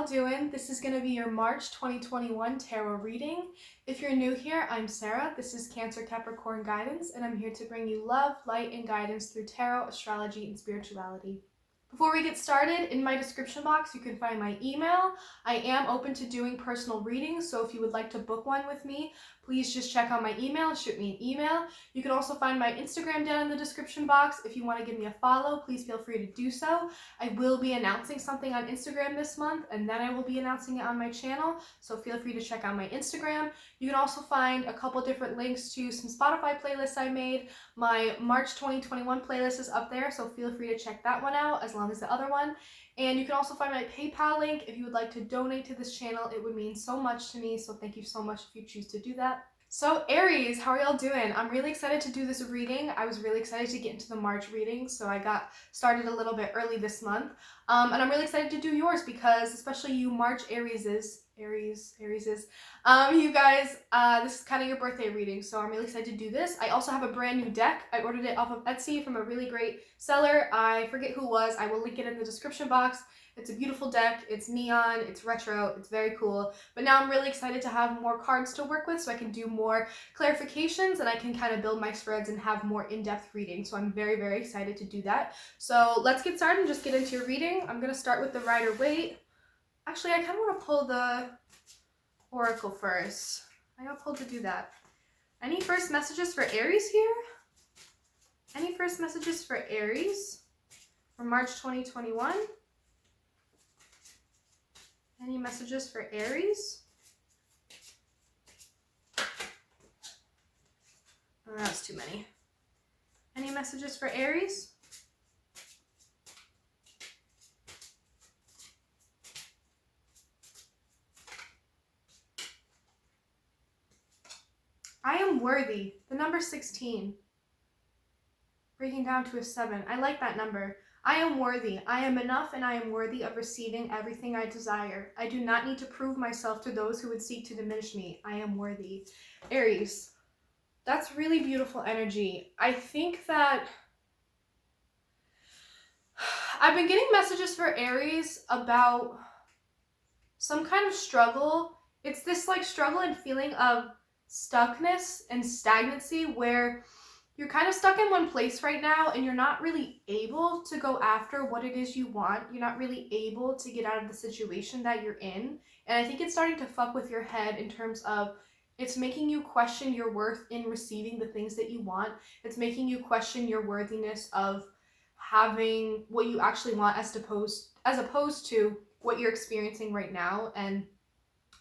y'all doing? This is going to be your March 2021 tarot reading. If you're new here, I'm Sarah. This is Cancer Capricorn guidance, and I'm here to bring you love, light, and guidance through tarot, astrology, and spirituality. Before we get started, in my description box, you can find my email. I am open to doing personal readings, so if you would like to book one with me, please just check out my email, shoot me an email. You can also find my Instagram down in the description box. If you want to give me a follow, please feel free to do so. I will be announcing something on Instagram this month, and then I will be announcing it on my channel, so feel free to check out my Instagram. You can also find a couple different links to some Spotify playlists I made. My March 2021 playlist is up there, so feel free to check that one out as long as the other one. And you can also find my PayPal link if you would like to donate to this channel. It would mean so much to me, so thank you so much if you choose to do that. So Aries, how are y'all doing? I'm really excited to do this reading. I was really excited to get into the March reading, so I got started a little bit early this month. And I'm really excited to do yours because, especially you March Arieses, you guys, this is kind of your birthday reading, so I'm really excited to do this. I also have a brand new deck. I ordered it off of Etsy from a really great seller. I forget who it was. I will link it in the description box. It's a beautiful deck. It's neon, it's retro, it's very cool. But now I'm really excited to have more cards to work with so I can do more clarifications and I can kind of build my spreads and have more in-depth reading. So I'm very, very excited to do that. So let's get started and just get into your reading. I'm going to start with the Rider Waite. Actually, I kind of want to pull the Oracle first. I got pulled to do that. Any first messages for Aries here? Any first messages for Aries for March 2021? Any messages for Aries? Oh, that's too many. Any messages for Aries? I am worthy. The number 16. Breaking down to a 7. I like that number. I am worthy. I am enough and I am worthy of receiving everything I desire. I do not need to prove myself to those who would seek to diminish me. I am worthy. Aries, that's really beautiful energy. I think that I've been getting messages for Aries about some kind of struggle. It's this like struggle and feeling of stuckness and stagnancy where you're kind of stuck in one place right now and you're not really able to go after what it is you want. You're not really able to get out of the situation that you're in. And I think it's starting to fuck with your head in terms of it's making you question your worth in receiving the things that you want. It's making you question your worthiness of having what you actually want as opposed to what you're experiencing right now and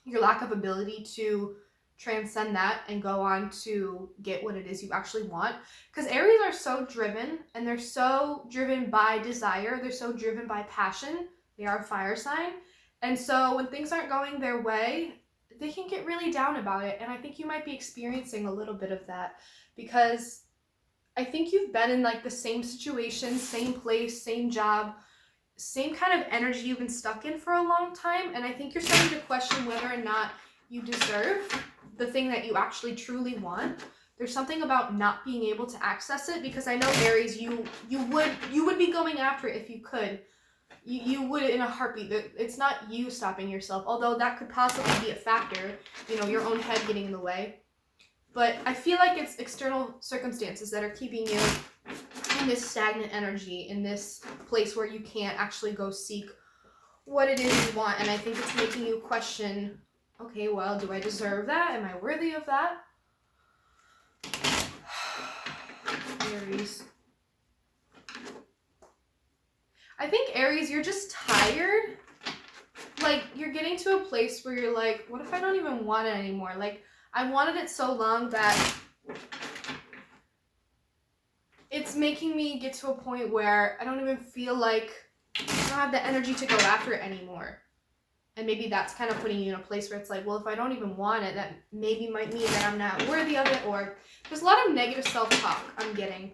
your lack of ability to transcend that and go on to get what it is you actually want. Because Aries are so driven, and they're so driven by desire. They're so driven by passion. They are a fire sign. And so when things aren't going their way, they can get really down about it. And I think you might be experiencing a little bit of that because I think you've been in like the same situation, same place, same job, same kind of energy you've been stuck in for a long time. And I think you're starting to question whether or not you deserve the thing that you actually truly want. There's something about not being able to access it because I know Aries, you would be going after it if you could. You would in a heartbeat. It's not you stopping yourself, although that could possibly be a factor, you know, your own head getting in the way. But I feel like it's external circumstances that are keeping you in this stagnant energy, in this place where you can't actually go seek what it is you want. And I think it's making you question, okay, well, do I deserve that? Am I worthy of that? Aries. I think Aries, you're just tired. Like, you're getting to a place where you're like, what if I don't even want it anymore? Like, I wanted it so long that it's making me get to a point where I don't even feel like I don't have the energy to go after it anymore. And maybe that's kind of putting you in a place where it's like, well, if I don't even want it, that maybe might mean that I'm not worthy of it. Or there's a lot of negative self-talk I'm getting.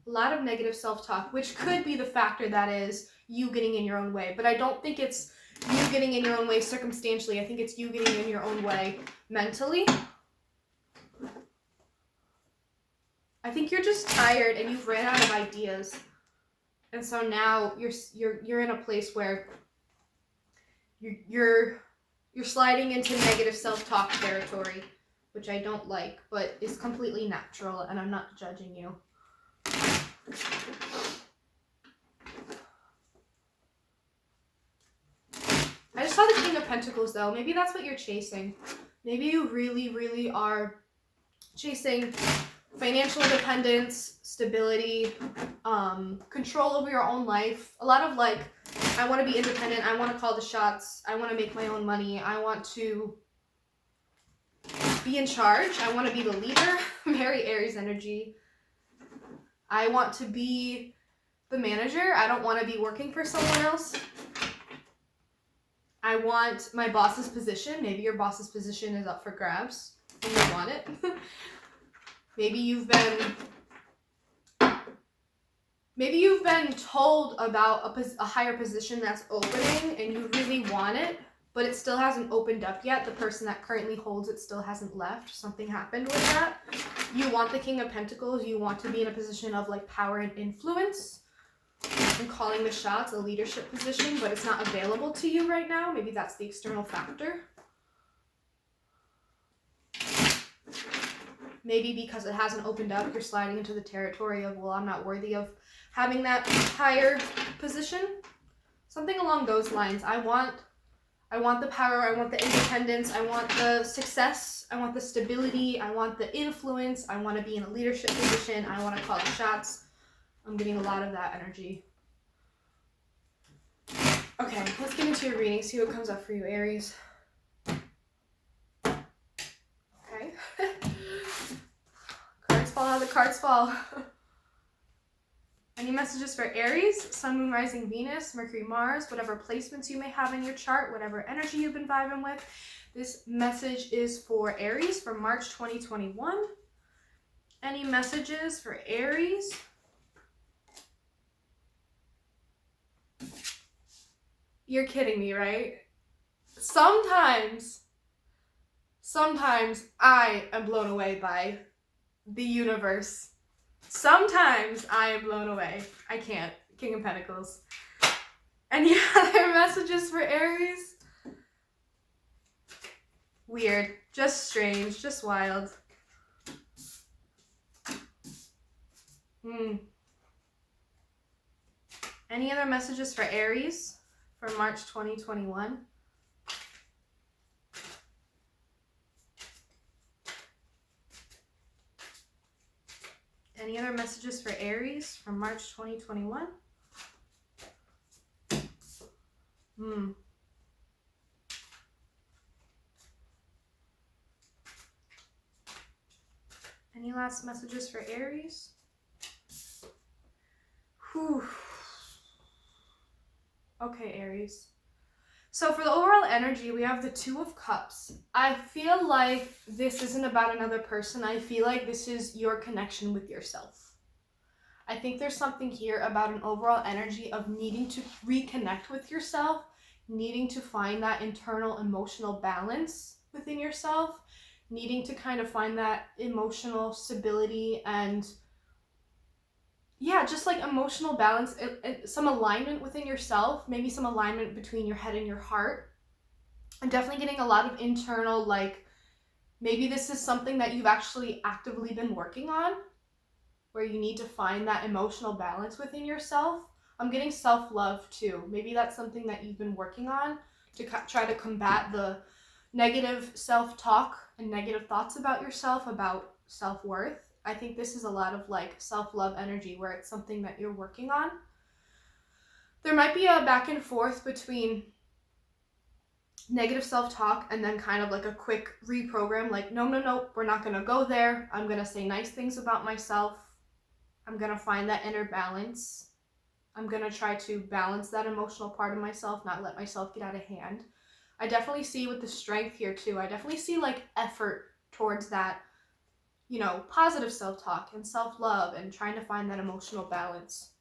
A lot of negative self-talk, which could be the factor that is you getting in your own way. But I don't think it's you getting in your own way circumstantially. I think it's you getting in your own way mentally. I think you're just tired and you've ran out of ideas. And so now you're in a place where you're sliding into negative self-talk territory, which I don't like, but is completely natural, and I'm not judging you. I just saw the King of Pentacles, though. Maybe that's what you're chasing. Maybe you really, really are chasing financial independence, stability, control over your own life. A lot of like, I want to be independent. I want to call the shots. I want to make my own money. I want to be in charge. I want to be the leader. Very Aries energy. I want to be the manager. I don't want to be working for someone else. I want my boss's position. Maybe your boss's position is up for grabs and you want it. Maybe you've been told about a higher position that's opening and you really want it, but it still hasn't opened up yet. The person that currently holds it still hasn't left. Something happened with that. You want the King of Pentacles. You want to be in a position of like power and influence and calling the shots, a leadership position, but it's not available to you right now. Maybe that's the external factor. Maybe because it hasn't opened up, you're sliding into the territory of, well, I'm not worthy of having that higher position. Something along those lines. I want the power, I want the independence, I want the success, I want the stability, I want the influence, I want to be in a leadership position, I want to call the shots. I'm getting a lot of that energy. Okay, let's get into your reading, see what comes up for you, Aries. Okay. Cards fall how the cards fall. Any messages for Aries, Sun, Moon, Rising, Venus, Mercury, Mars, whatever placements you may have in your chart, whatever energy you've been vibing with. This message is for Aries for March 2021. Any messages for Aries? You're kidding me, right? Sometimes I am blown away by the universe. Sometimes I am blown away. I can't. King of Pentacles. Any other messages for Aries? Weird. Just strange. Just wild. Any other messages for Aries for March 2021? Any other messages for Aries from March 2021? Any last messages for Aries? Whew. Okay, Aries. So for the overall energy, we have the Two of Cups. I feel like this isn't about another person. I feel like this is your connection with yourself. I think there's something here about an overall energy of needing to reconnect with yourself, needing to find that internal emotional balance within yourself, needing to kind of find that emotional stability and just like emotional balance, some alignment within yourself, maybe some alignment between your head and your heart. I'm definitely getting a lot of internal, like, maybe this is something that you've actually actively been working on, where you need to find that emotional balance within yourself. I'm getting self-love too. Maybe that's something that you've been working on to try to combat the negative self-talk and negative thoughts about yourself, about self-worth. I think this is a lot of like self-love energy where it's something that you're working on. There might be a back and forth between negative self-talk and then kind of like a quick reprogram, like, no, we're not going to go there. I'm going to say nice things about myself. I'm going to find that inner balance. I'm going to try to balance that emotional part of myself, not let myself get out of hand. I definitely see with the strength here too. I definitely see like effort towards that, you know, positive self-talk and self-love and trying to find that emotional balance.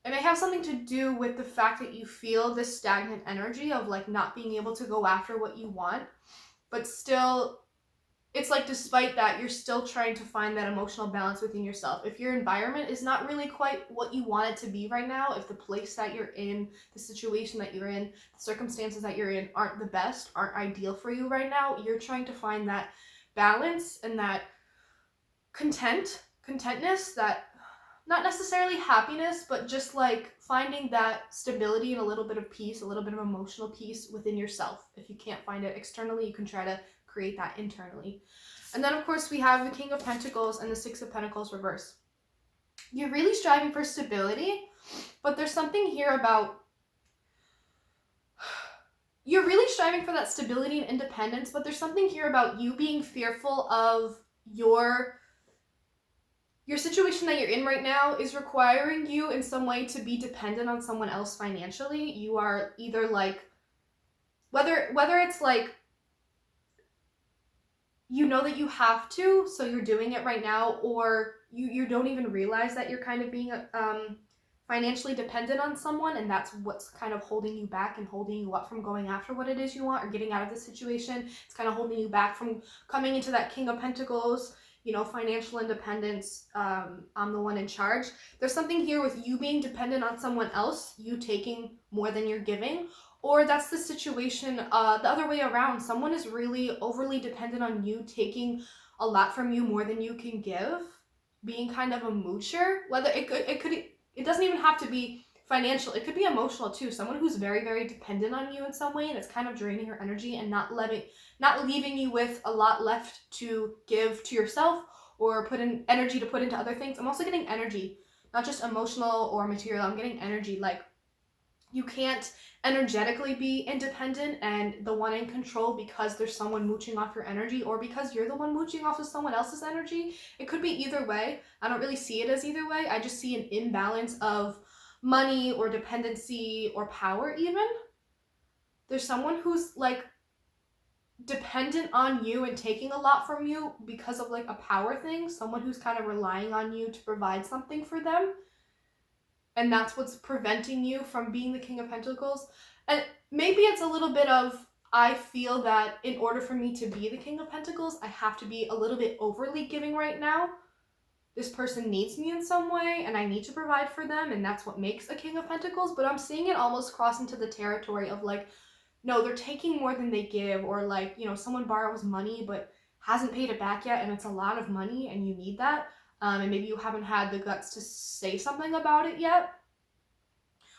It may have something to do with the fact that you feel this stagnant energy of like not being able to go after what you want, but still it's like despite that, you're still trying to find that emotional balance within yourself. If your environment is not really quite what you want it to be right now, if the place that you're in, the situation that you're in, the circumstances that you're in aren't the best, aren't ideal for you right now, you're trying to find that balance and that contentness, that not necessarily happiness, but just like finding that stability and a little bit of peace, a little bit of emotional peace within yourself. If you can't find it externally, you can try to create that internally. And then, of course, we have the King of Pentacles and the Six of Pentacles reverse. You're really striving for stability, but there's something here about you're really striving for that stability and independence, but there's something here about you being fearful of your situation that you're in right now is requiring you in some way to be dependent on someone else financially. You are either like, whether it's like, you know that you have to, so you're doing it right now, or you don't even realize that you're kind of being financially dependent on someone, and that's what's kind of holding you back and holding you up from going after what it is you want or getting out of the situation. It's kind of holding you back from coming into that King of Pentacles, financial independence. I'm the one in charge. There's something here with you being dependent on someone else, you taking more than you're giving, or that's the situation the other way around. Someone is really overly dependent on you, taking a lot from you more than you can give, being kind of a moocher. Whether it doesn't even have to be financial. It could be emotional too. Someone who's very, very dependent on you in some way, and it's kind of draining your energy and not leaving you with a lot left to give to yourself or put in energy to put into other things. I'm also getting energy, not just emotional or material. I'm getting energy. Like, you can't energetically be independent and the one in control because there's someone mooching off your energy, or because you're the one mooching off of someone else's energy. It could be either way. I don't really see it as either way. I just see an imbalance of money or dependency or power even. There's someone who's like dependent on you and taking a lot from you because of like a power thing. Someone who's kind of relying on you to provide something for them. And that's what's preventing you from being the King of Pentacles. And maybe it's a little bit of, I feel that in order for me to be the King of Pentacles, I have to be a little bit overly giving right now. This person needs me in some way, and I need to provide for them, and that's what makes a King of Pentacles. But I'm seeing it almost cross into the territory of like, no, they're taking more than they give, or like, someone borrows money but hasn't paid it back yet, and it's a lot of money, and you need that. And maybe you haven't had the guts to say something about it yet.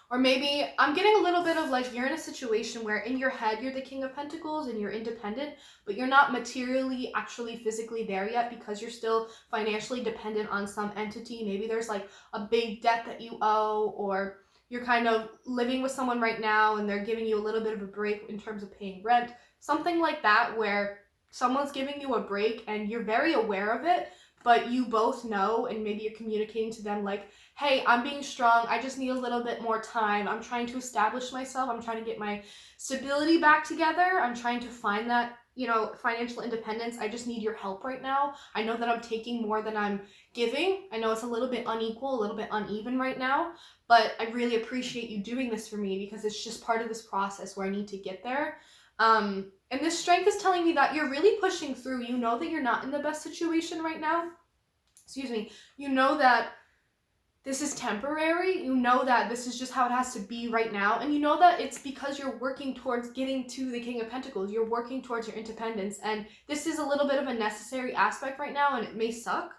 Or maybe I'm getting a little bit of like, you're in a situation where in your head you're the King of Pentacles and you're independent, but you're not materially, actually physically there yet because you're still financially dependent on some entity. Maybe there's like a big debt that you owe, or you're kind of living with someone right now and they're giving you a little bit of a break in terms of paying rent. Something like that, where someone's giving you a break and you're very aware of it, but you both know, and maybe you're communicating to them like, hey, I'm being strong. I just need a little bit more time. I'm trying to establish myself. I'm trying to get my stability back together. I'm trying to find that, financial independence. I just need your help right now. I know that I'm taking more than I'm giving. I know it's a little bit unequal, a little bit uneven right now, but I really appreciate you doing this for me because it's just part of this process where I need to get there. And this strength is telling me that you're really pushing through. You know that you're not in the best situation right now. Excuse me. You know that this is temporary. You know that this is just how it has to be right now. And you know that it's because you're working towards getting to the King of Pentacles. You're working towards your independence. And this is a little bit of a necessary aspect right now, and it may suck,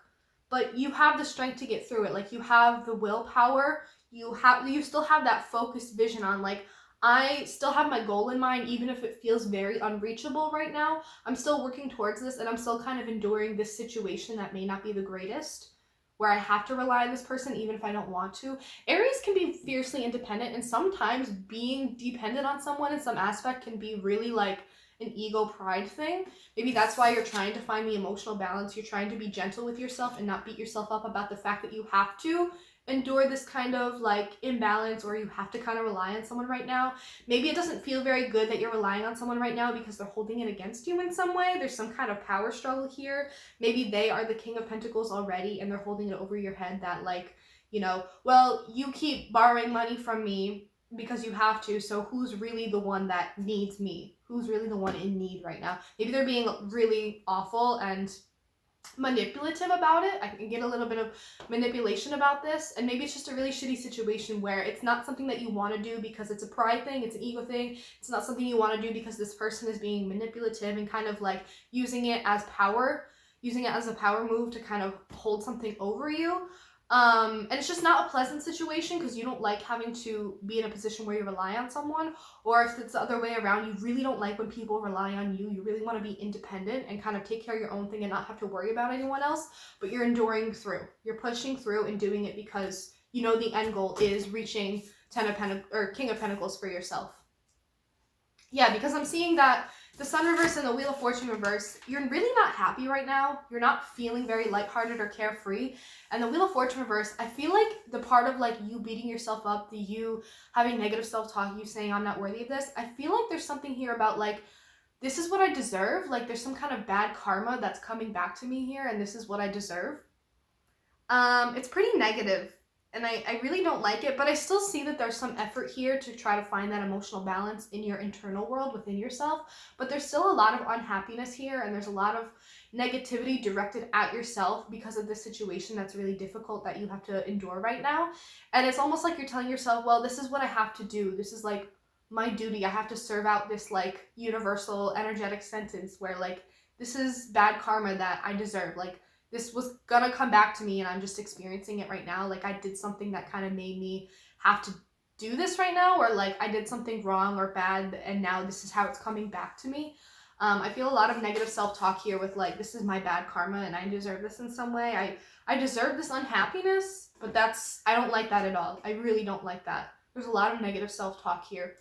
but you have the strength to get through it. Like, you have the willpower. You still have that focused vision on like, I still have my goal in mind, even if it feels very unreachable right now. I'm still working towards this, and I'm still kind of enduring this situation that may not be the greatest, where I have to rely on this person even if I don't want to. Aries can be fiercely independent, and sometimes being dependent on someone in some aspect can be really like an ego pride thing. Maybe that's why you're trying to find the emotional balance. You're trying to be gentle with yourself and not beat yourself up about the fact that you have to endure this kind of like imbalance, or you have to kind of rely on someone right now. Maybe it doesn't feel very good that you're relying on someone right now because they're holding it against you in some way. There's some kind of power struggle here. Maybe they are the King of Pentacles already and they're holding it over your head that like, well, you keep borrowing money from me because you have to. So who's really the one that needs me? Who's really the one in need right now? Maybe they're being really awful and manipulative about it. I can get a little bit of manipulation about this, and maybe it's just a really shitty situation where it's not something that you want to do because it's a pride thing, it's an ego thing. It's not something you want to do because this person is being manipulative and kind of like using it as a power move to kind of hold something over you. And it's just not a pleasant situation because you don't like having to be in a position where you rely on someone. Or if it's the other way around, you really don't like when people rely on you. You really want to be independent and kind of take care of your own thing and not have to worry about anyone else. But you're enduring through. You're pushing through and doing it because you know the end goal is reaching King of Pentacles for yourself. Yeah, because I'm seeing that the Sun reverse and the Wheel of Fortune reverse, you're really not happy right now. You're not feeling very lighthearted or carefree. And the Wheel of Fortune reverse, I feel like the part of like you beating yourself up, the you having negative self-talk, you saying I'm not worthy of this, I feel like there's something here about like, this is what I deserve. Like there's some kind of bad karma that's coming back to me here and this is what I deserve. It's pretty negative. And I really don't like it, but I still see that there's some effort here to try to find that emotional balance in your internal world within yourself. But there's still a lot of unhappiness here, and there's a lot of negativity directed at yourself because of this situation that's really difficult that you have to endure right now. And it's almost like you're telling yourself, well, this is what I have to do. This is like my duty. I have to serve out this like universal energetic sentence where like, this is bad karma that I deserve. Like, this was gonna come back to me and I'm just experiencing it right now. Like I did something that kind of made me have to do this right now, or like I did something wrong or bad and now this is how it's coming back to me. I feel a lot of negative self-talk here with like, this is my bad karma and I deserve this in some way. I deserve this unhappiness, but I don't like that at all. I really don't like that. There's a lot of negative self-talk here.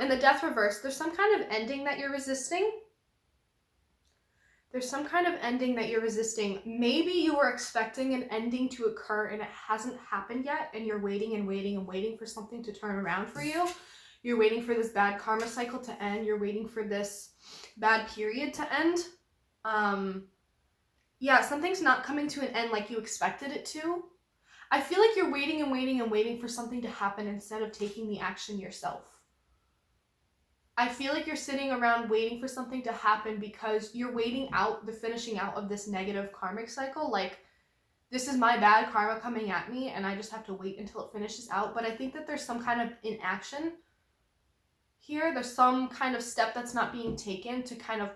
In the Death reverse, there's some kind of ending that you're resisting. There's some kind of ending that you're resisting. Maybe you were expecting an ending to occur and it hasn't happened yet, and you're waiting and waiting and waiting for something to turn around for you. You're waiting for this bad karma cycle to end. You're waiting for this bad period to end. Yeah, something's not coming to an end like you expected it to. I feel like you're waiting and waiting and waiting for something to happen instead of taking the action yourself. I feel like you're sitting around waiting for something to happen because you're waiting out the finishing out of this negative karmic cycle. Like, this is my bad karma coming at me and I just have to wait until it finishes out. But I think that there's some kind of inaction here. There's some kind of step that's not being taken to kind of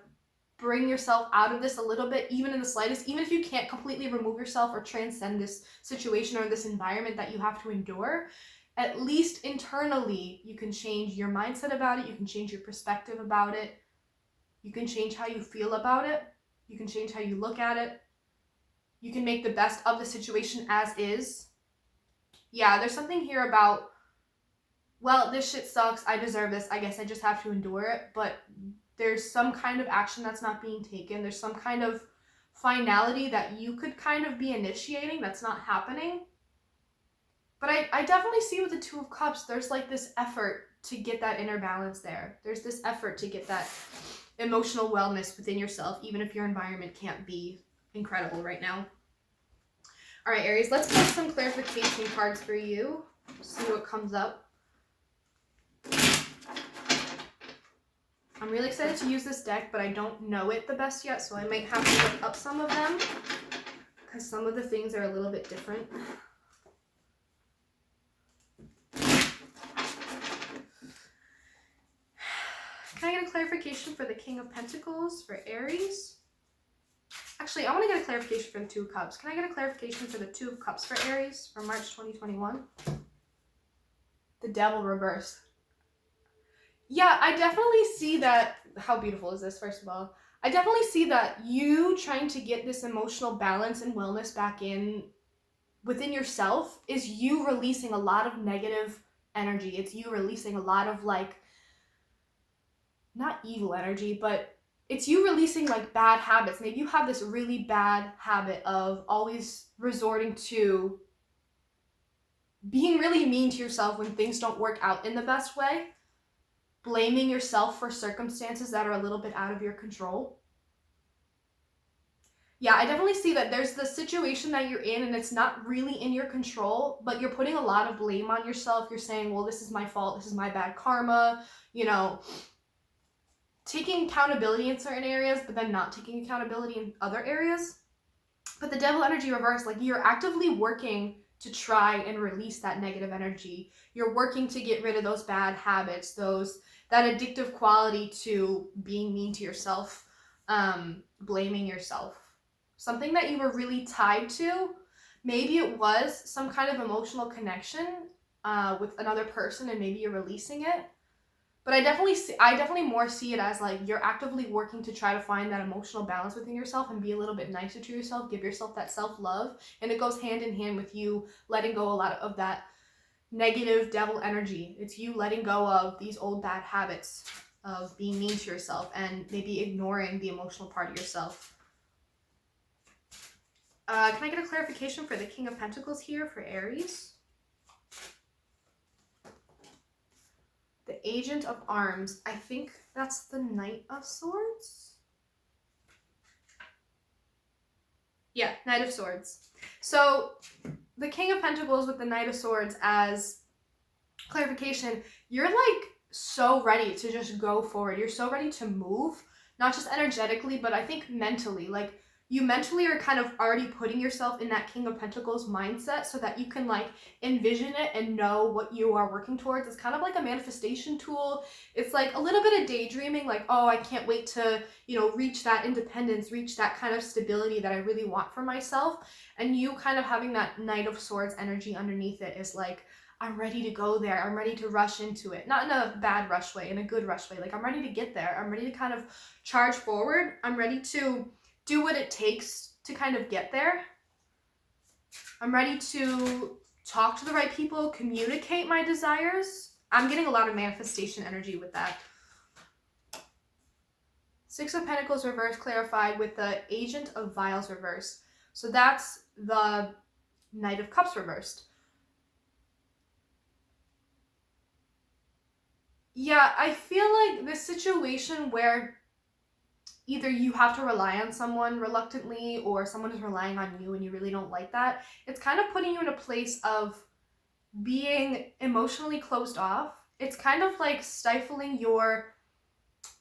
bring yourself out of this a little bit, even in the slightest, even if you can't completely remove yourself or transcend this situation or this environment that you have to endure. At least internally, you can change your mindset about it. You can change your perspective about it. You can change how you feel about it. You can change how you look at it. You can make the best of the situation as is. Yeah, there's something here about, well, this shit sucks. I deserve this. I guess I just have to endure it. But there's some kind of action that's not being taken. There's some kind of finality that you could kind of be initiating that's not happening. But I definitely see with the Two of Cups, there's like this effort to get that inner balance there. There's this effort to get that emotional wellness within yourself, even if your environment can't be incredible right now. All right, Aries, let's get some clarification cards for you. See what comes up. I'm really excited to use this deck, but I don't know it the best yet, so I might have to look up some of them because some of the things are a little bit different. Can I get a clarification for the King of Pentacles for Aries? Actually, I want to get a clarification for the Two of Cups. Can I get a clarification for the Two of Cups for Aries for March 2021? The Devil reverse. Yeah, I definitely see that. How beautiful is this, first of all? I definitely see that you trying to get this emotional balance and wellness back in within yourself is you releasing a lot of negative energy. It's you releasing a lot of like, not evil energy, but it's you releasing like bad habits. Maybe you have this really bad habit of always resorting to being really mean to yourself when things don't work out in the best way, blaming yourself for circumstances that are a little bit out of your control. Yeah, I definitely see that there's the situation that you're in and it's not really in your control, but you're putting a lot of blame on yourself. You're saying, well, this is my fault. This is my bad karma. You know, taking accountability in certain areas, but then not taking accountability in other areas. But the devil energy reverse, like you're actively working to try and release that negative energy. You're working to get rid of those bad habits, that addictive quality to being mean to yourself, blaming yourself. Something that you were really tied to. Maybe it was some kind of emotional connection with another person, and maybe you're releasing it. But I definitely more see it as like you're actively working to try to find that emotional balance within yourself and be a little bit nicer to yourself, give yourself that self-love, and it goes hand in hand with you letting go a lot of that negative devil energy. It's you letting go of these old bad habits of being mean to yourself and maybe ignoring the emotional part of yourself. Can I get a clarification for the King of Pentacles here for Aries? The Agent of Arms. I think that's the Knight of Swords. Yeah, Knight of Swords. So the King of Pentacles with the Knight of Swords as clarification, you're like so ready to just go forward. You're so ready to move, not just energetically, but I think mentally. Like you mentally are kind of already putting yourself in that King of Pentacles mindset so that you can like envision it and know what you are working towards. It's kind of like a manifestation tool. It's like a little bit of daydreaming, like, oh, I can't wait to, reach that independence, reach that kind of stability that I really want for myself. And you kind of having that Knight of Swords energy underneath it is like, I'm ready to go there. I'm ready to rush into it. Not in a bad rush way, in a good rush way. Like I'm ready to get there. I'm ready to kind of charge forward. I'm ready to do what it takes to kind of get there. I'm ready to talk to the right people, communicate my desires. I'm getting a lot of manifestation energy with that. Six of Pentacles reverse clarified with the Agent of Vials reverse. So that's the Knight of Cups reversed. Yeah, I feel like this situation where either you have to rely on someone reluctantly or someone is relying on you and you really don't like that, it's kind of putting you in a place of being emotionally closed off. It's kind of like stifling your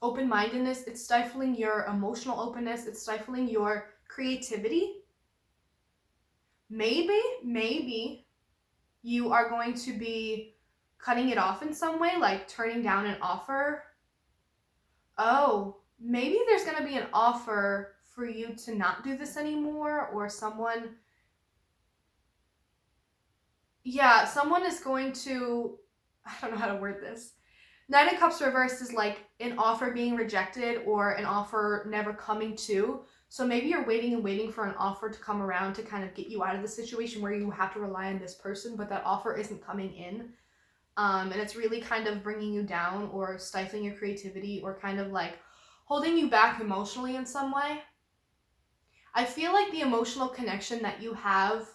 open-mindedness. It's stifling your emotional openness. It's stifling your creativity. Maybe you are going to be cutting it off in some way, like turning down an offer. Oh, maybe there's going to be an offer for you to not do this anymore, or someone is going to, I don't know how to word this. Knight of Cups reversed is like an offer being rejected or an offer never coming to. So maybe you're waiting and waiting for an offer to come around to kind of get you out of the situation where you have to rely on this person, but that offer isn't coming in. And it's really kind of bringing you down or stifling your creativity or kind of like holding you back emotionally in some way. I feel like the emotional connection that you have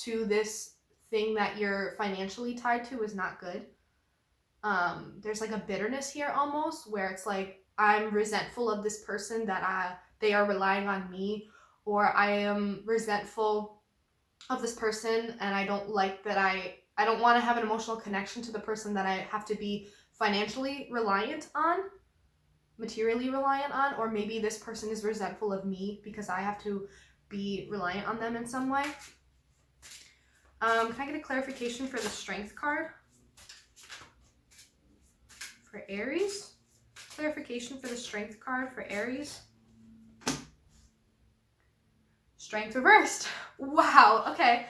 to this thing that you're financially tied to is not good. There's like a bitterness here almost where it's like I'm resentful of this person that they are relying on me, or I am resentful of this person and I don't like that I don't want to have an emotional connection to the person that I have to be financially reliant on, materially reliant on, or maybe this person is resentful of me because I have to be reliant on them in some way. Can I get a clarification for the Strength card? For Aries? Clarification for the Strength card for Aries? Strength reversed. Wow, okay.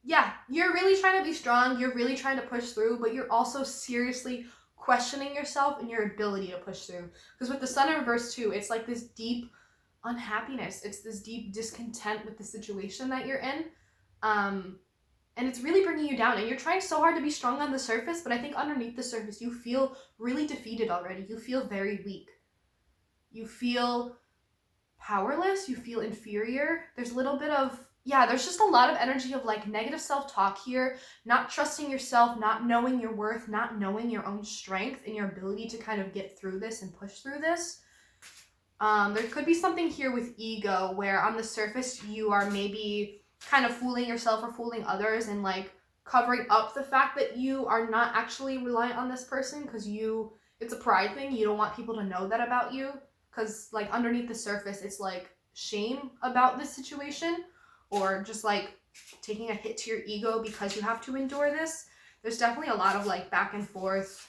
Yeah, you're really trying to be strong. You're really trying to push through, but you're also seriously questioning yourself and your ability to push through. Because with the Sun in reverse too, it's like this deep unhappiness. It's this deep discontent with the situation that you're in. And it's really bringing you down. And you're trying so hard to be strong on the surface, but I think underneath the surface, you feel really defeated already. You feel very weak. You feel powerless. You feel inferior. There's a little bit of, there's just a lot of energy of like negative self-talk here, not trusting yourself, not knowing your worth, not knowing your own strength and your ability to kind of get through this and push through this. There could be something here with ego where on the surface you are maybe kind of fooling yourself or fooling others and like covering up the fact that you are not actually reliant on this person because it's a pride thing. You don't want people to know that about you because like underneath the surface it's like shame about this situation or just like taking a hit to your ego because you have to endure this. There's definitely a lot of like back and forth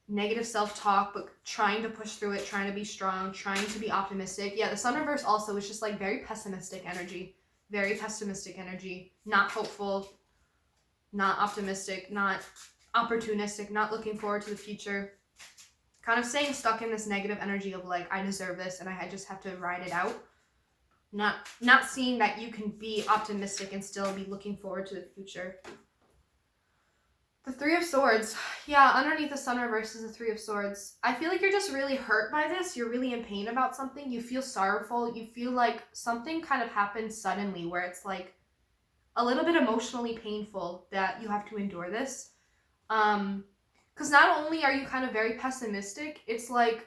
negative self-talk, but trying to push through it, trying to be strong, trying to be optimistic. Yeah, the sun reverse also is just like very pessimistic energy, not hopeful, not optimistic, not opportunistic, not looking forward to the future, kind of staying stuck in this negative energy of like, I deserve this and I just have to ride it out. Not seeing that you can be optimistic and still be looking forward to the future. The Three of Swords. Yeah, underneath the sun reverse is the Three of Swords. I feel like you're just really hurt by this. You're really in pain about something. You feel sorrowful. You feel like something kind of happened suddenly where it's like a little bit emotionally painful that you have to endure this. Because not only are you kind of very pessimistic, it's like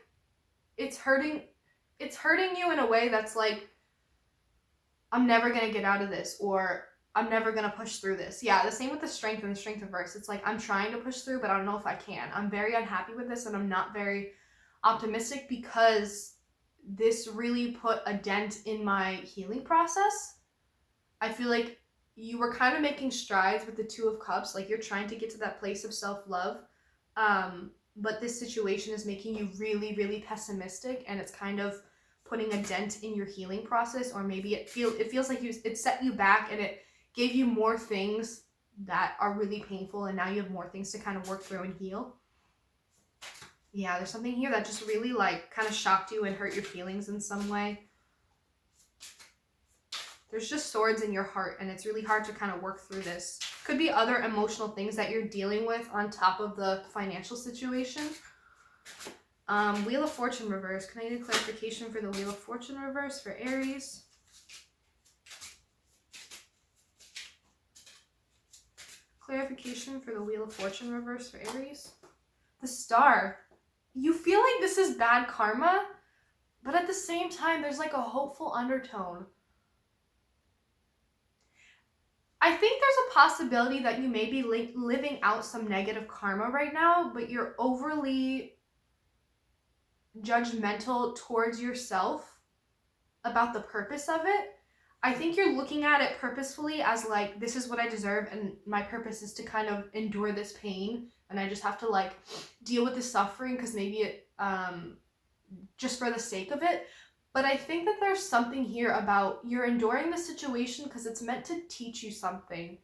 it's hurting you in a way that's like, I'm never going to get out of this, or I'm never going to push through this. Yeah, the same with the Strength and the Strength reverse. It's like, I'm trying to push through, but I don't know if I can. I'm very unhappy with this, and I'm not very optimistic because this really put a dent in my healing process. I feel like you were kind of making strides with the Two of Cups. Like, you're trying to get to that place of self-love. But this situation is making you really, really pessimistic, and it's kind of putting a dent in your healing process, or maybe it feels like it set you back and it gave you more things that are really painful, and now you have more things to kind of work through and heal. Yeah, there's something here that just really like kind of shocked you and hurt your feelings in some way. There's just swords in your heart, and it's really hard to kind of work through this. Could be other emotional things that you're dealing with on top of the financial situation. Wheel of Fortune reverse. Can I get a clarification for the Wheel of Fortune reverse for Aries? Clarification for the Wheel of Fortune reverse for Aries. The Star. You feel like this is bad karma, but at the same time, there's like a hopeful undertone. I think there's a possibility that you may be living out some negative karma right now, but you're overly judgmental towards yourself about the purpose of it. I think you're looking at it purposefully as like, this is what I deserve, and my purpose is to kind of endure this pain, and I just have to like deal with the suffering because maybe it just for the sake of it. But I think that there's something here about you're enduring the situation because it's meant to teach you something.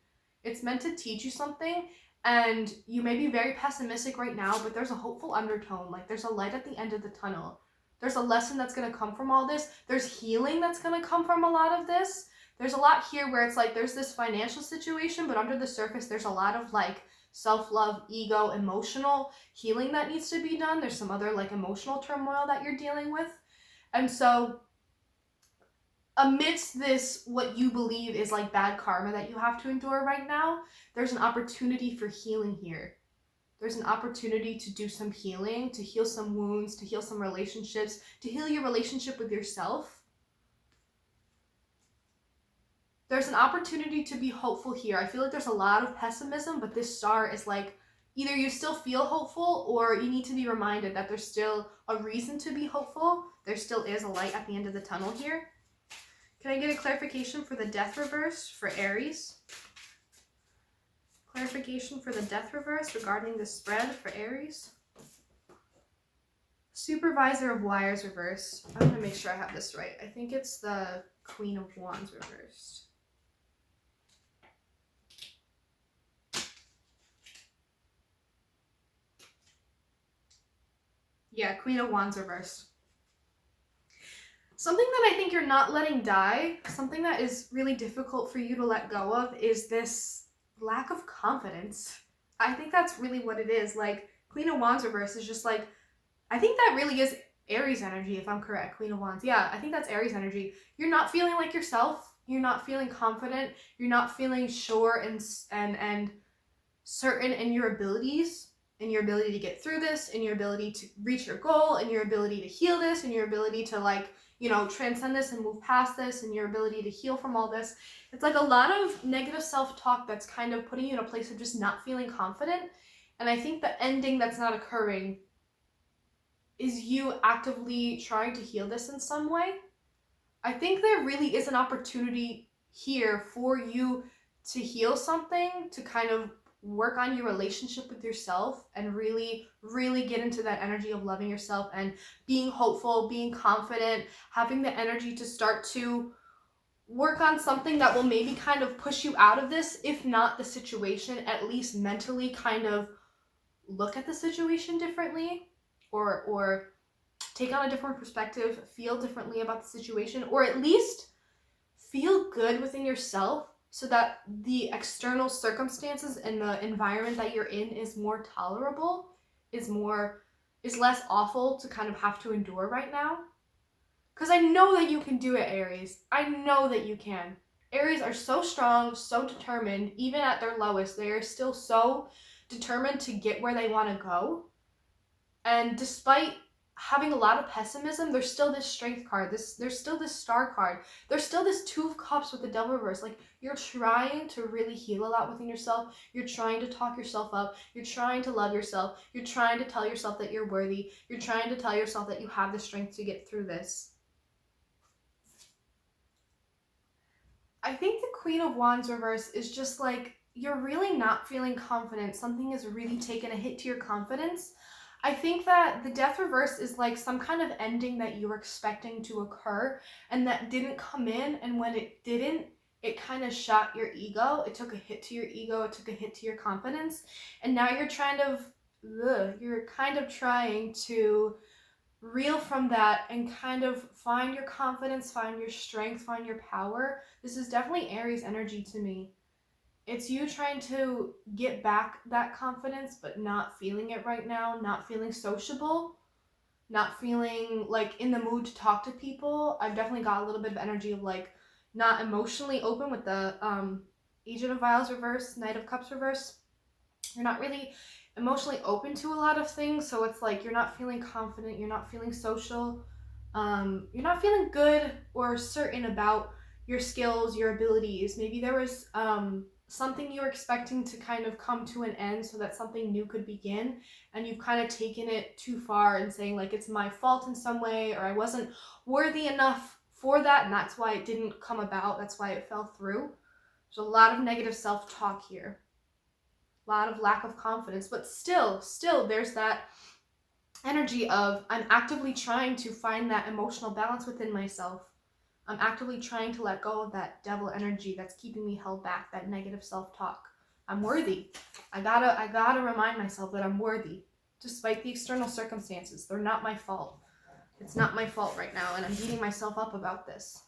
It's meant to teach you something, and you may be very pessimistic right now, but there's a hopeful undertone. Like, there's a light at the end of the tunnel. There's a lesson that's going to come from all this. There's healing that's going to come from a lot of this. There's a lot here where it's like there's this financial situation, but under the surface, there's a lot of like self-love, ego, emotional healing that needs to be done. There's some other like emotional turmoil that you're dealing with. And so amidst this, what you believe is like bad karma that you have to endure right now, there's an opportunity for healing here. There's an opportunity to do some healing, to heal some wounds, to heal some relationships, to heal your relationship with yourself. There's an opportunity to be hopeful here. I feel like there's a lot of pessimism, but this Star is like, either you still feel hopeful, or you need to be reminded that there's still a reason to be hopeful. There still is a light at the end of the tunnel here. Can I get a clarification for the Death reverse for Aries? Clarification for the Death reverse regarding the spread for Aries. Supervisor of Wires reverse. I'm going to make sure I have this right. I think it's the Queen of Wands reversed. Yeah, Queen of Wands reversed. Something that I think you're not letting die, something that is really difficult for you to let go of, is this lack of confidence. I think that's really what it is. Like, Queen of Wands reverse is just like, I think that really is Aries energy, if I'm correct. Queen of Wands. Yeah, I think that's Aries energy. You're not feeling like yourself. You're not feeling confident. You're not feeling sure and certain in your abilities. in your ability to get through this, in your ability to reach your goal, in your ability to heal this, in your ability to like, you know, transcend this and move past this, and your ability to heal from all this. It's like a lot of negative self-talk that's kind of putting you in a place of just not feeling confident. And I think the ending that's not occurring is you actively trying to heal this in some way. I think there really is an opportunity here for you to heal something, to kind of work on your relationship with yourself and really, really get into that energy of loving yourself and being hopeful, being confident, having the energy to start to work on something that will maybe kind of push you out of this, if not the situation, at least mentally kind of look at the situation differently, or take on a different perspective, feel differently about the situation, or at least feel good within yourself so that the external circumstances and the environment that you're in is more tolerable, is less awful to kind of have to endure right now. Because I know that you can do it, Aries. I know that you can. Aries are so strong, so determined. Even at their lowest, they are still so determined to get where they want to go. And despite having a lot of pessimism, there's still this strength card. There's still this star card. There's still this Two of Cups with the Devil reverse. Like, you're trying to really heal a lot within yourself. You're trying to talk yourself up. You're trying to love yourself. You're trying to tell yourself that you're worthy. You're trying to tell yourself that you have the strength to get through this. I think the Queen of Wands reverse is just like, you're really not feeling confident. Something is really taking a hit to your confidence. I think that the Death reverse is like some kind of ending that you were expecting to occur and that didn't come in, and when it didn't, it kind of shot your ego. It took a hit to your ego, it took a hit to your confidence, and now you're kind of trying to reel from that and kind of find your confidence, find your strength, find your power. This is definitely Aries energy to me. It's you trying to get back that confidence, but not feeling it right now, not feeling sociable, not feeling like in the mood to talk to people. I've definitely got a little bit of energy of like not emotionally open with the Agent of Vials reverse, Knight of Cups reverse. You're not really emotionally open to a lot of things, so it's like you're not feeling confident, you're not feeling social, you're not feeling good or certain about your skills, your abilities. Maybe there was something you were expecting to kind of come to an end so that something new could begin, and you've kind of taken it too far and saying like it's my fault in some way, or I wasn't worthy enough for that, and that's why it didn't come about, that's why it fell through. There's a lot of negative self-talk here. A lot of lack of confidence, but still there's that energy of I'm actively trying to find that emotional balance within myself. I'm actively trying to let go of that devil energy that's keeping me held back, that negative self-talk. I'm worthy. I gotta remind myself that I'm worthy, despite the external circumstances. They're not my fault. It's not my fault right now, and I'm beating myself up about this.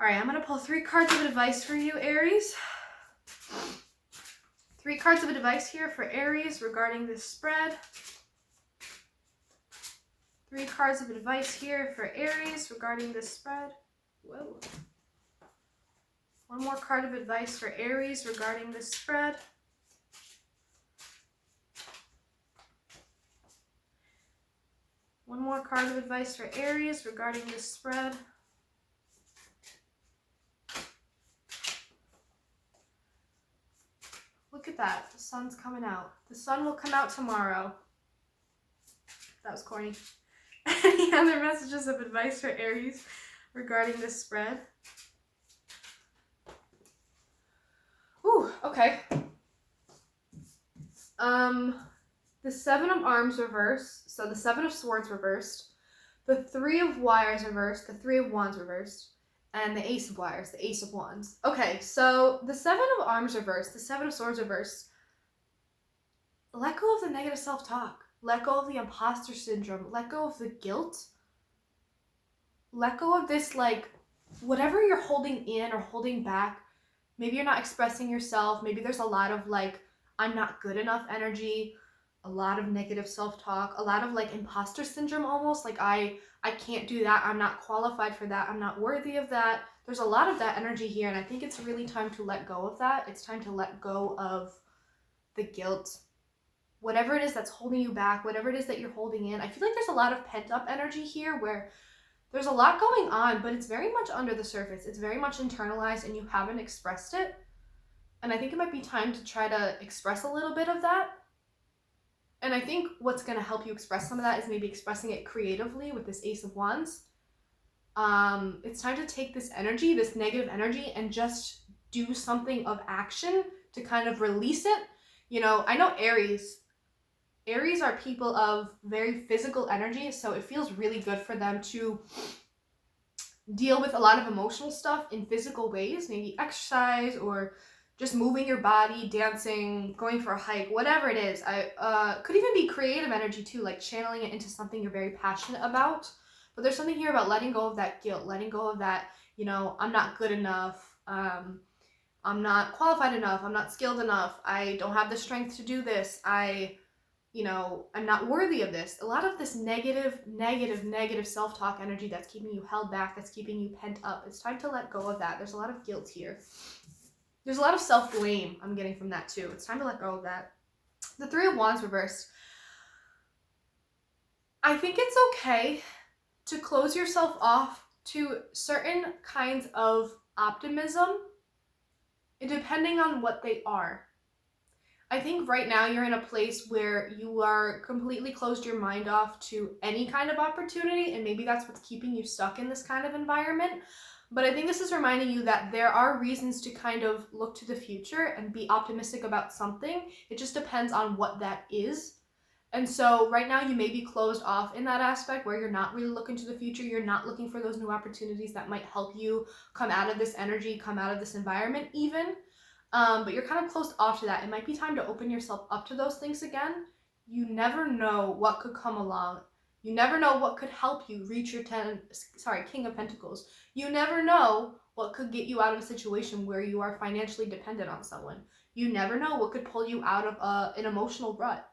All right, I'm gonna pull 3 cards of advice for you, Aries. 3 cards of advice here for Aries regarding this spread. 3 cards of advice here for Aries regarding this spread. Whoa. 1 more card of advice for Aries regarding this spread. 1 more card of advice for Aries regarding this spread. Look at that. The sun's coming out. The sun will come out tomorrow. That was corny. Any other messages of advice for Aries regarding this spread? Ooh, okay. The 7 of Arms reversed, so the 7 of Swords reversed, the 3 of Wires reversed, the 3 of Wands reversed, and the Ace of Wires, the Ace of Wands. Okay, so the 7 of Arms reversed, the 7 of Swords reversed. Let go of the negative self-talk. Let go of the imposter syndrome. Let go of the guilt. Let go of this, like, whatever you're holding in or holding back. Maybe you're not expressing yourself. Maybe there's a lot of, like, I'm not good enough energy. A lot of negative self-talk. A lot of, like, imposter syndrome almost. Like, I can't do that. I'm not qualified for that. I'm not worthy of that. There's a lot of that energy here, and I think it's really time to let go of that. It's time to let go of the guilt. whatever it is that's holding you back, whatever it is that you're holding in. I feel like there's a lot of pent up energy here where there's a lot going on, but it's very much under the surface. It's very much internalized and you haven't expressed it. And I think it might be time to try to express a little bit of that. And I think what's going to help you express some of that is maybe expressing it creatively with this Ace of Wands. It's time to take this energy, this negative energy, and just do something of action to kind of release it. You know, I know Aries are people of very physical energy, so it feels really good for them to deal with a lot of emotional stuff in physical ways, maybe exercise or just moving your body, dancing, going for a hike, whatever it is. Could even be creative energy too, like channeling it into something you're very passionate about. But there's something here about letting go of that guilt, letting go of that, you know, I'm not good enough, I'm not qualified enough, I'm not skilled enough, I don't have the strength to do this, I'm not worthy of this. A lot of this negative self-talk energy that's keeping you held back, that's keeping you pent up. It's time to let go of that. There's a lot of guilt here. There's a lot of self-blame I'm getting from that too. It's time to let go of that. The Three of Wands reversed. I think it's okay to close yourself off to certain kinds of optimism, depending on what they are. I think right now you're in a place where you are completely closed your mind off to any kind of opportunity, and maybe that's what's keeping you stuck in this kind of environment. But I think this is reminding you that there are reasons to kind of look to the future and be optimistic about something. It just depends on what that is. And so right now you may be closed off in that aspect where you're not really looking to the future. You're not looking for those new opportunities that might help you come out of this energy, come out of this environment even. But you're kind of closed off to that. It might be time to open yourself up to those things again. You never know what could come along. You never know what could help you reach your King of Pentacles. You never know what could get you out of a situation where you are financially dependent on someone. You never know what could pull you out of an emotional rut.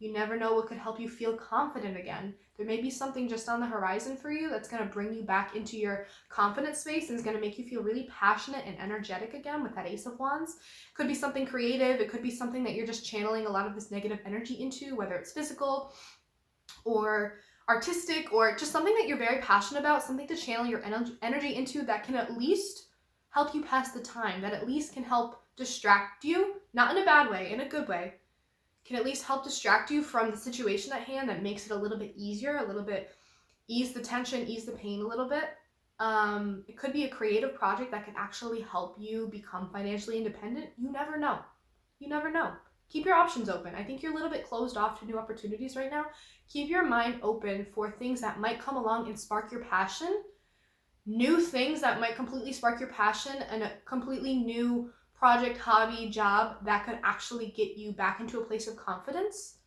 You never know what could help you feel confident again. There may be something just on the horizon for you that's going to bring you back into your confident space and is going to make you feel really passionate and energetic again with that Ace of Wands. It could be something creative. It could be something that you're just channeling a lot of this negative energy into, whether it's physical or artistic or just something that you're very passionate about, something to channel your energy into that can at least help you pass the time, that at least can help distract you, not in a bad way, in a good way, can at least help distract you from the situation at hand, that makes it a little bit easier, a little bit, ease the tension, ease the pain a little bit. It could be a creative project that can actually help you become financially independent. You never know. You never know. Keep your options open. I think you're a little bit closed off to new opportunities right now. Keep your mind open for things that might come along and spark your passion. New things that might completely spark your passion, and a completely new project, hobby, job that could actually get you back into a place of confidence,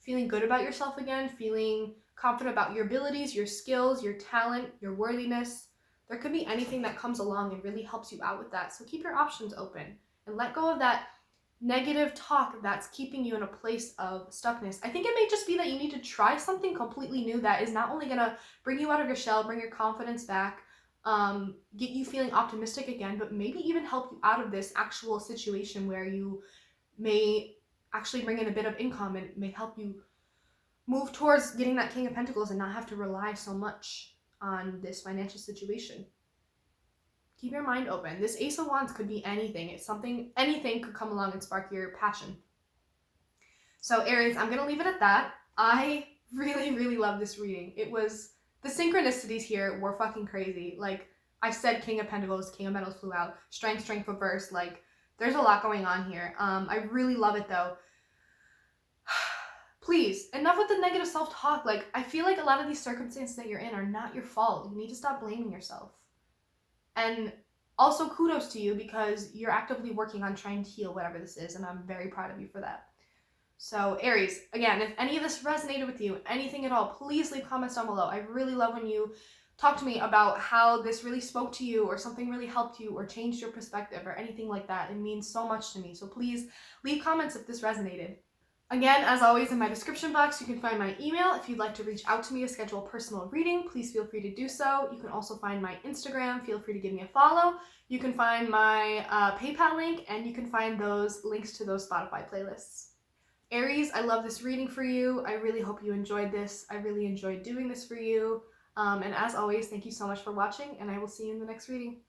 feeling good about yourself again, feeling confident about your abilities, your skills, your talent, your worthiness. There could be anything that comes along and really helps you out with that. So keep your options open and let go of that negative talk that's keeping you in a place of stuckness. I think it may just be that you need to try something completely new that is not only going to bring you out of your shell, bring your confidence back, get you feeling optimistic again, but maybe even help you out of this actual situation where you may actually bring in a bit of income and may help you move towards getting that King of Pentacles and not have to rely so much on this financial situation. Keep your mind open. This Ace of Wands could be anything. It's something, anything could come along and spark your passion. So Aries, I'm going to leave it at that. I really love this reading. The synchronicities here were fucking crazy. Like, I said King of Pentacles flew out. Strength reversed. Like, there's a lot going on here. I really love it, though. Please, enough with the negative self-talk. Like, I feel like a lot of these circumstances that you're in are not your fault. You need to stop blaming yourself. And also kudos to you because you're actively working on trying to heal whatever this is, and I'm very proud of you for that. So Aries, again, if any of this resonated with you, anything at all, please leave comments down below. I really love when you talk to me about how this really spoke to you or something really helped you or changed your perspective or anything like that. It means so much to me. So please leave comments if this resonated. Again, as always, in my description box, you can find my email. If you'd like to reach out to me to schedule a personal reading, please feel free to do so. You can also find my Instagram. Feel free to give me a follow. You can find my PayPal link, and you can find those links to those Spotify playlists. Aries, I love this reading for you. I really hope you enjoyed this. I really enjoyed doing this for you. And as always, thank you so much for watching, and I will see you in the next reading.